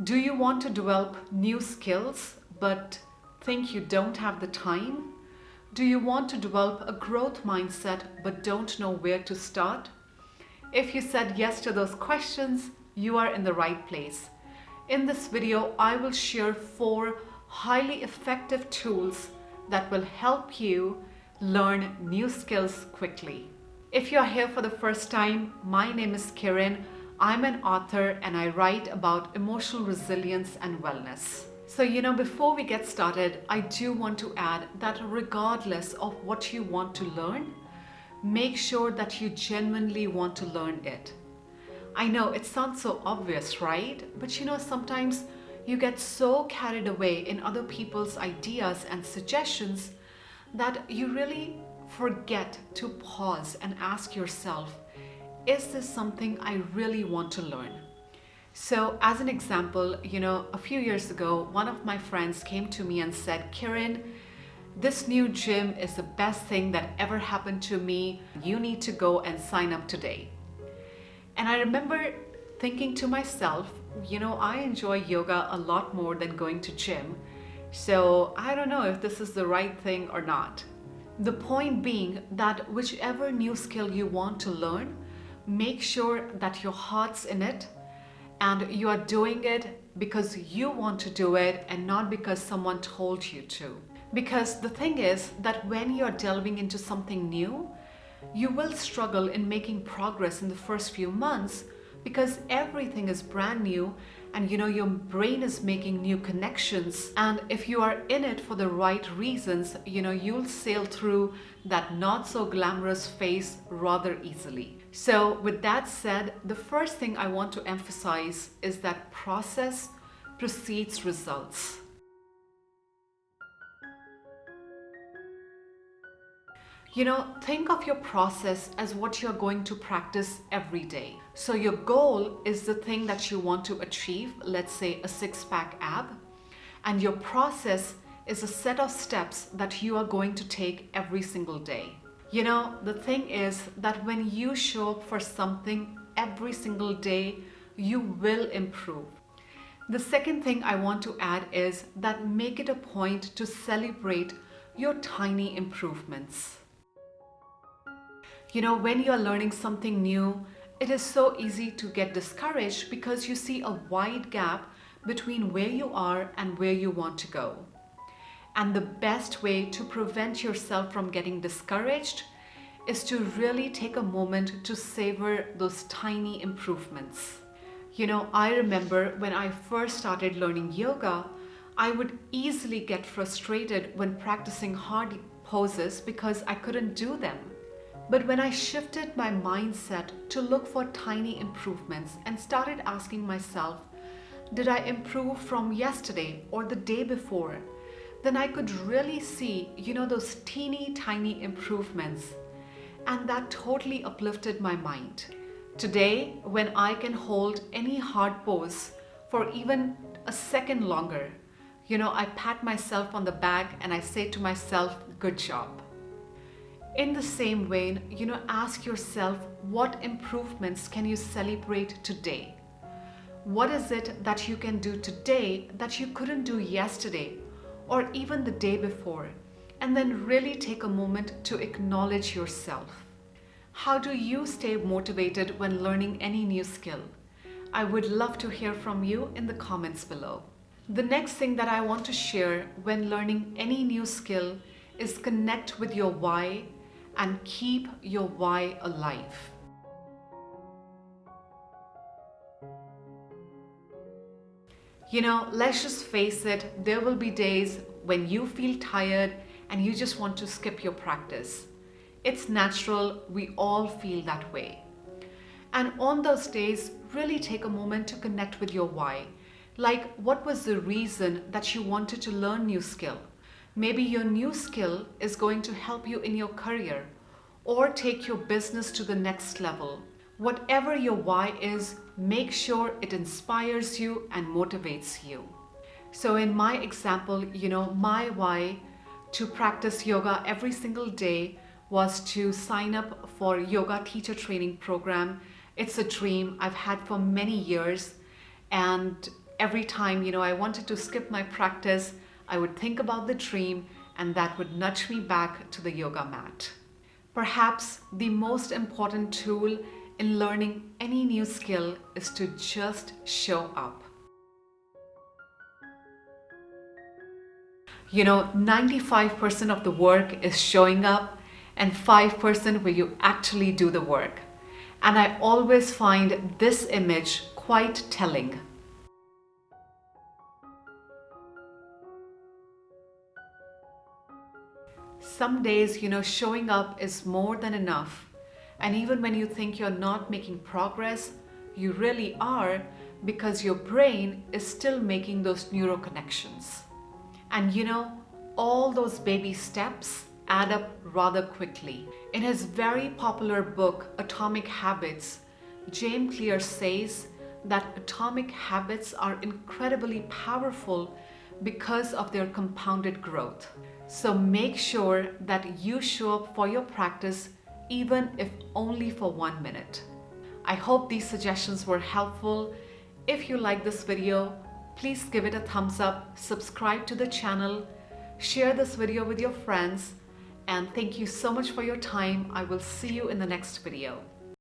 Do you want to develop new skills but think you don't have the time? Do you want to develop a growth mindset but don't know where to start? If you said yes to those questions, you are in the right place. In this video, I will share 4 highly effective tools that will help you learn new skills quickly. If you're here for the first time, my name is Kiran. I'm an author and I write about emotional resilience and wellness. So, before we get started, I do want to add that regardless of what you want to learn, make sure that you genuinely want to learn it. I know it sounds so obvious, right? But sometimes you get so carried away in other people's ideas and suggestions that you really forget to pause and ask yourself, is this something I really want to learn? So as an example, a few years ago, one of my friends came to me and said, Kiran, this new gym is the best thing that ever happened to me. You need to go and sign up today. And I remember thinking to myself, I enjoy yoga a lot more than going to gym. So I don't know if this is the right thing or not. The point being that whichever new skill you want to learn, make sure that your heart's in it and you are doing it because you want to do it and not because someone told you to. Because the thing is that when you're delving into something new, you will struggle in making progress in the first few months because everything is brand new and your brain is making new connections. And if you are in it for the right reasons, you'll sail through that not so glamorous phase rather easily. So with that said, the first thing I want to emphasize is that process precedes results. Think of your process as what you're going to practice every day. So your goal is the thing that you want to achieve, let's say a six-pack ab, and your process is a set of steps that you are going to take every single day. The thing is that when you show up for something every single day, you will improve. The second thing I want to add is that make it a point to celebrate your tiny improvements. When you're learning something new, it is so easy to get discouraged because you see a wide gap between where you are and where you want to go. And the best way to prevent yourself from getting discouraged is to really take a moment to savor those tiny improvements. I remember when I first started learning yoga, I would easily get frustrated when practicing hard poses because I couldn't do them. But when I shifted my mindset to look for tiny improvements and started asking myself, did I improve from yesterday or the day before? Then I could really see, those teeny tiny improvements. And that totally uplifted my mind. Today, when I can hold any hard pose for even a second longer, I pat myself on the back and I say to myself, good job. In the same vein, ask yourself, what improvements can you celebrate today? What is it that you can do today that you couldn't do yesterday or even the day before? And then really take a moment to acknowledge yourself. How do you stay motivated when learning any new skill? I would love to hear from you in the comments below. The next thing that I want to share when learning any new skill is connect with your why and keep your why alive. Let's just face it, there will be days when you feel tired and you just want to skip your practice. It's natural, we all feel that way. And on those days, really take a moment to connect with your why. Like, what was the reason that you wanted to learn new skill? Maybe your new skill is going to help you in your career or take your business to the next level. Whatever your why is, make sure it inspires you and motivates you. So in my example, my why to practice yoga every single day was to sign up for yoga teacher training program. It's a dream I've had for many years, and Every time, I wanted to skip my practice, I would think about the dream, and that would nudge me back to the yoga mat. Perhaps the most important tool in learning any new skill is to just show up. 95% of the work is showing up, and 5% where you actually do the work. And I always find this image quite telling. Some days, showing up is more than enough. And even when you think you're not making progress, you really are, because your brain is still making those neural connections. And all those baby steps add up rather quickly. In his very popular book, Atomic Habits, James Clear says that atomic habits are incredibly powerful because of their compounded growth. So make sure that you show up for your practice, even if only for 1 minute. I hope these suggestions were helpful. If you like this video, please give it a thumbs up, subscribe to the channel, share this video with your friends, and thank you so much for your time. I will see you in the next video.